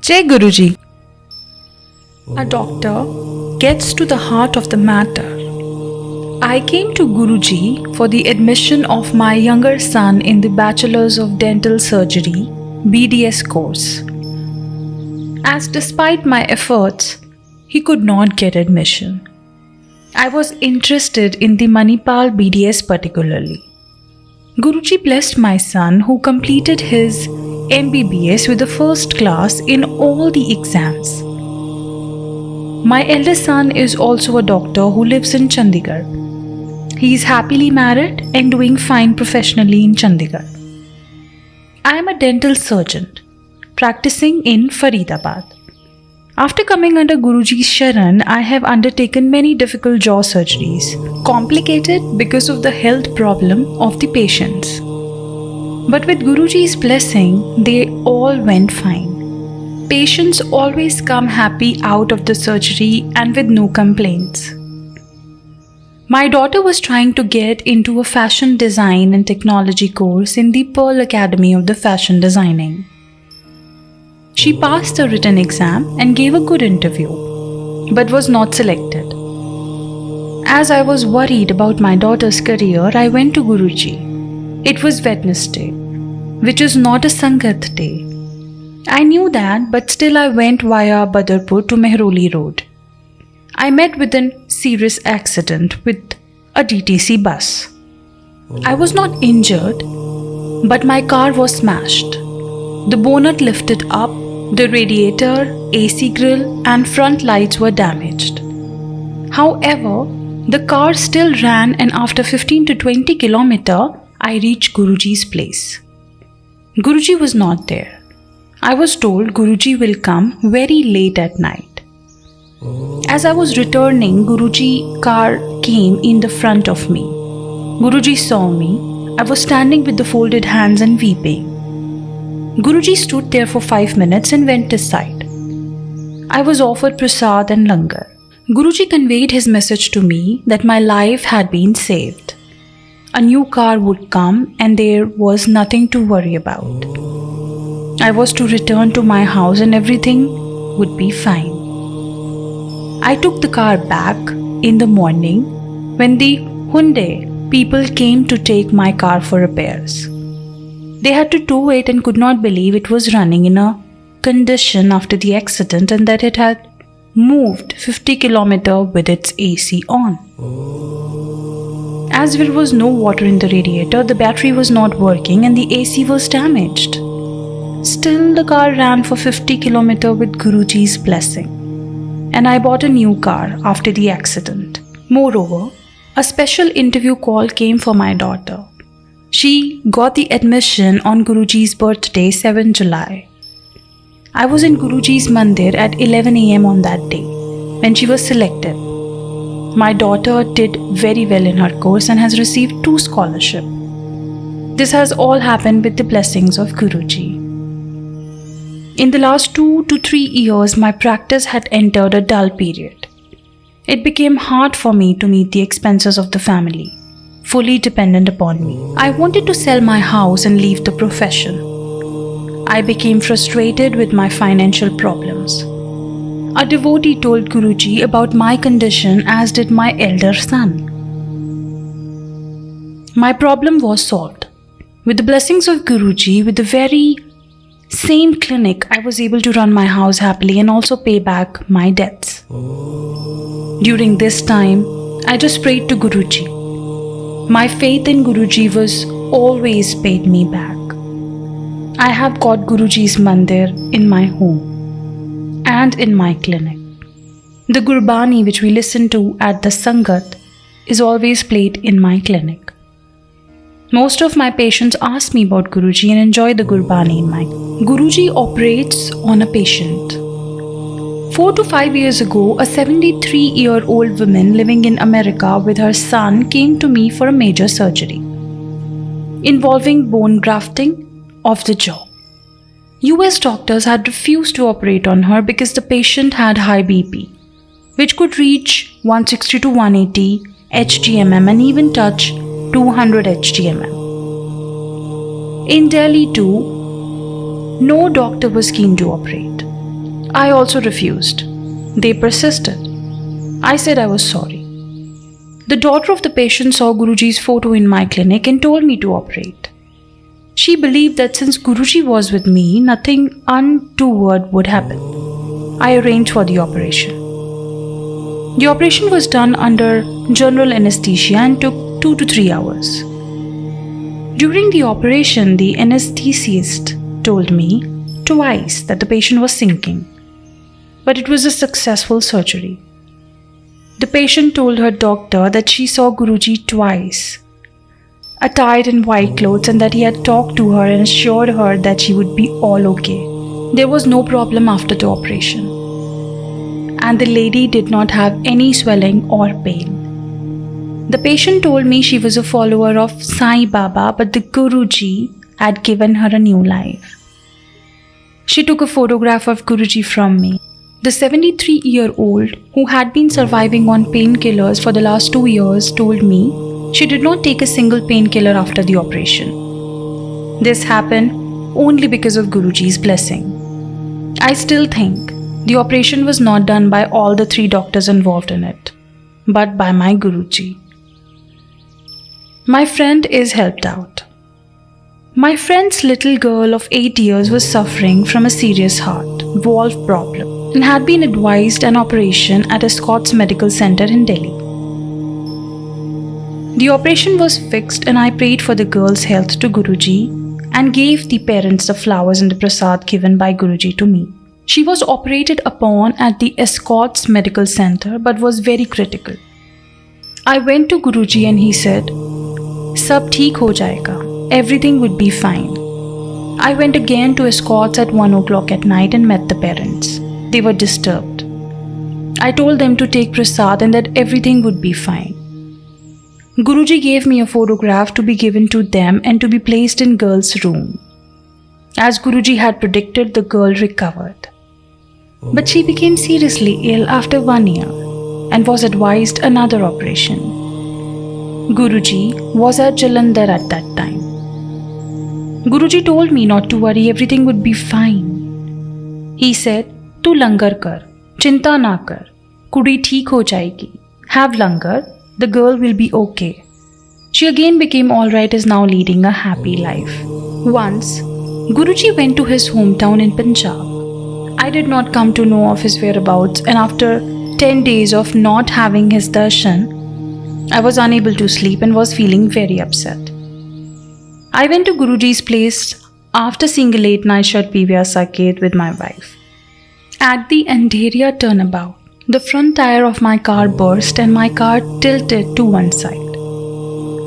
Jai Guruji. A doctor gets to the heart of the matter. I came to Guruji for the admission of my younger son in the Bachelor's of Dental Surgery BDS course. As despite my efforts, he could not get admission. I was interested in the Manipal BDS particularly. Guruji blessed my son, who completed his MBBS with the first class in all the exams. My eldest son is also a doctor who lives in Chandigarh. He is happily married and doing fine professionally in Chandigarh. I am a dental surgeon practicing in Faridabad. After coming under Guruji's Sharan, I have undertaken many difficult jaw surgeries, complicated because of the health problem of the patients. But with Guruji's blessing, they all went fine. Patients always come happy out of the surgery and with no complaints. My daughter was trying to get into a fashion design and technology course in the Pearl Academy of the Fashion Designing. She passed the written exam and gave a good interview, but was not selected. As I was worried about my daughter's career, I went to Guruji. It was Wednesday, which is not a Sangat day. I knew that, but still I went via Badarpur to Mehroli Road. I met with a serious accident with a DTC bus. I was not injured, but my car was smashed. The bonnet lifted up, the radiator, AC grill and front lights were damaged. However, the car still ran, and after 15 to 20 kilometers, I reached Guruji's place. Guruji was not there. I was told Guruji will come very late at night. As I was returning, Guruji's car came in the front of me. Guruji saw me. I was standing with the folded hands and weeping. Guruji stood there for 5 minutes and went aside. I was offered prasad and langar. Guruji conveyed his message to me that my life had been saved. A new car would come and there was nothing to worry about. I was to return to my house and everything would be fine. I took the car back in the morning when the Hyundai people came to take my car for repairs. They had to tow it and could not believe it was running in a condition after the accident and that it had moved 50 kilometers with its AC on. As there was no water in the radiator, the battery was not working and the AC was damaged. Still, the car ran for 50 kilometers with Guruji's blessing. And I bought a new car after the accident. Moreover, a special interview call came for my daughter. She got the admission on Guruji's birthday, 7 July. I was in Guruji's mandir at 11 AM on that day when she was selected. My daughter did very well in her course and has received 2 scholarships. This has all happened with the blessings of Guruji. In the last 2 to 3 years, my practice had entered a dull period. It became hard for me to meet the expenses of the family, fully dependent upon me. I wanted to sell my house and leave the profession. I became frustrated with my financial problems. A devotee told Guruji about my condition, as did my elder son. My problem was solved. With the blessings of Guruji, with the very same clinic, I was able to run my house happily and also pay back my debts. During this time, I just prayed to Guruji. My faith in Guruji was always paid me back. I have got Guruji's mandir in my home and in my clinic. The Gurbani which we listen to at the Sangat is always played in my clinic. Most of my patients ask me about Guruji and enjoy the Gurbani in my clinic. Guruji operates on a patient. 4 to 5 years ago, a 73-year-old woman living in America with her son came to me for a major surgery involving bone grafting of the jaw. US doctors had refused to operate on her because the patient had high BP, which could reach 160 to 180 HTMM and even touch 200 HTMM. In Delhi too, no doctor was keen to operate. I also refused. They persisted. I said I was sorry. The daughter of the patient saw Guruji's photo in my clinic and told me to operate. She believed that since Guruji was with me, nothing untoward would happen. I arranged for the operation. The operation was done under general anesthesia and took 2 to 3 hours. During the operation, the anesthetist told me twice that the patient was sinking, but it was a successful surgery. The patient told her doctor that she saw Guruji twice, attired in white clothes, and that he had talked to her and assured her that she would be all okay. There was no problem after the operation, and the lady did not have any swelling or pain. The patient told me she was a follower of Sai Baba, but the Guruji had given her a new life. She took a photograph of Guruji from me. The 73-year-old who had been surviving on painkillers for the last 2 years told me she did not take a single painkiller after the operation. This happened only because of Guruji's blessing. I still think the operation was not done by all the 3 doctors involved in it, but by my Guruji. My friend is helped out. My friend's little girl of 8 years was suffering from a serious heart valve problem and had been advised an operation at a Scott's Medical Center in Delhi. The operation was fixed and I prayed for the girl's health to Guruji and gave the parents the flowers and the prasad given by Guruji to me. She was operated upon at the Scott's Medical Center but was very critical. I went to Guruji and he said, "Sab theek ho jayega. Everything would be fine." I went again to Scott's at 1 o'clock at night and met the parents. They were disturbed. I told them to take prasad and that everything would be fine. Guruji gave me a photograph to be given to them and to be placed in girl's room. As Guruji had predicted, the girl recovered. But she became seriously ill after 1 year and was advised another operation. Guruji was at Jalandhar at that time. Guruji told me not to worry, everything would be fine. He said, "Tu langar kar, chinta na kar, kudi theek ho jayegi. Have langar, the girl will be okay." She again became alright, is now leading a happy life. Once, Guruji went to his hometown in Punjab. I did not come to know of his whereabouts, and after 10 days of not having his darshan, I was unable to sleep and was feeling very upset. I went to Guruji's place after seeing a late night Shat Pivya Saket with my wife. At the Andheriya turnabout, the front tire of my car burst and my car tilted to one side.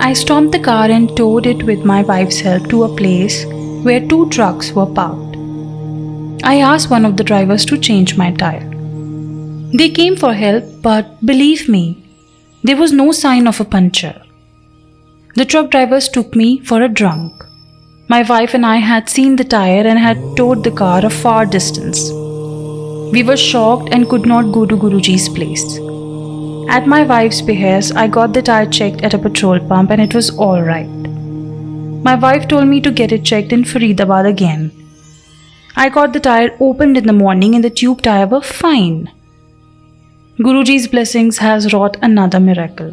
I stopped the car and towed it with my wife's help to a place where 2 trucks were parked. I asked one of the drivers to change my tire. They came for help, but believe me, there was no sign of a puncture. The truck drivers took me for a drunk. My wife and I had seen the tire and had towed the car a far distance. We were shocked and could not go to Guruji's place. At my wife's behest, I got the tire checked at a petrol pump and it was all right. My wife told me to get it checked in Faridabad again. I got the tire opened in the morning and the tube tire were fine. Guruji's blessings has wrought another miracle.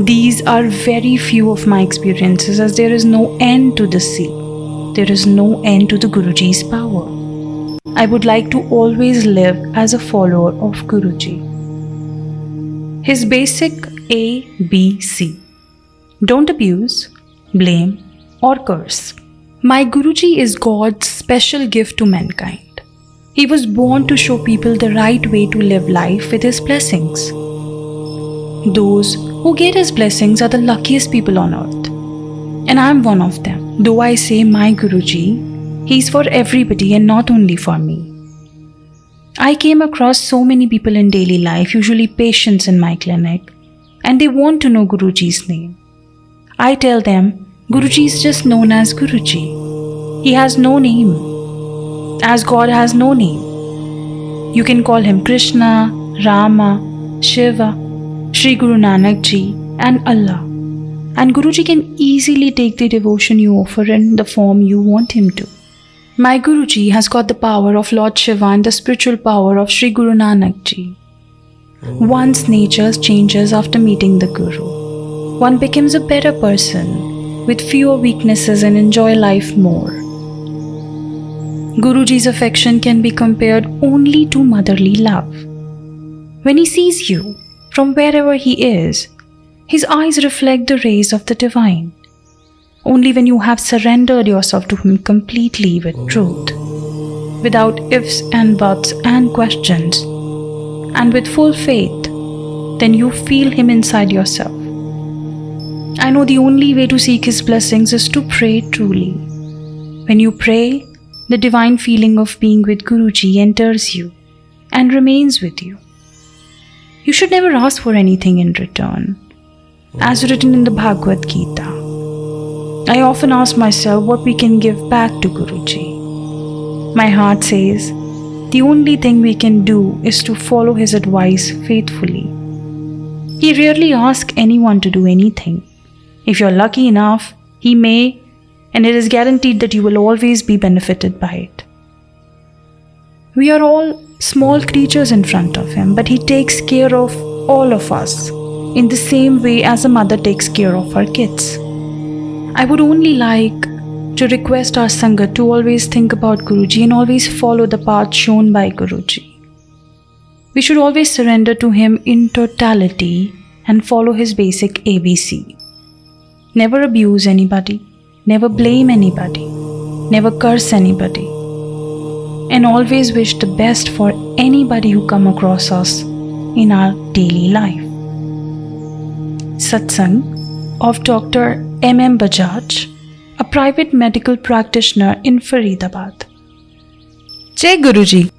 These are very few of my experiences, as there is no end to the sea. There is no end to the Guruji's power. I would like to always live as a follower of Guruji. His basic ABC. Don't abuse, blame, or curse. My Guruji is God's special gift to mankind. He was born to show people the right way to live life with his blessings. Those who get his blessings are the luckiest people on earth. And I am one of them. Though I say my Guruji, he's for everybody and not only for me. I came across so many people in daily life, usually patients in my clinic, and they want to know Guruji's name. I tell them, Guruji is just known as Guruji. He has no name, as God has no name. You can call him Krishna, Rama, Shiva, Sri Guru Nanak Ji, and Allah. And Guruji can easily take the devotion you offer in the form you want him to. My Guruji has got the power of Lord Shiva and the spiritual power of Sri Guru Nanak Ji. One's nature changes after meeting the Guru. One becomes a better person with fewer weaknesses and enjoy life more. Guruji's affection can be compared only to motherly love. When he sees you, from wherever he is, his eyes reflect the rays of the divine. Only when you have surrendered yourself to him completely with truth, without ifs and buts and questions, and with full faith, then you feel him inside yourself. I know the only way to seek his blessings is to pray truly. When you pray, the divine feeling of being with Guruji enters you and remains with you. You should never ask for anything in return. As written in the Bhagavad Gita, I often ask myself what we can give back to Guruji. My heart says, the only thing we can do is to follow his advice faithfully. He rarely asks anyone to do anything. If you're lucky enough, he may, and it is guaranteed that you will always be benefited by it. We are all small creatures in front of him, but he takes care of all of us in the same way as a mother takes care of her kids. I would only like to request our Sangha to always think about Guruji and always follow the path shown by Guruji. We should always surrender to him in totality and follow his basic ABC. Never abuse anybody, never blame anybody, never curse anybody, and always wish the best for anybody who come across us in our daily life. Satsang of Dr. M.M. Bajaj, a private medical practitioner in Faridabad. Jai Guruji.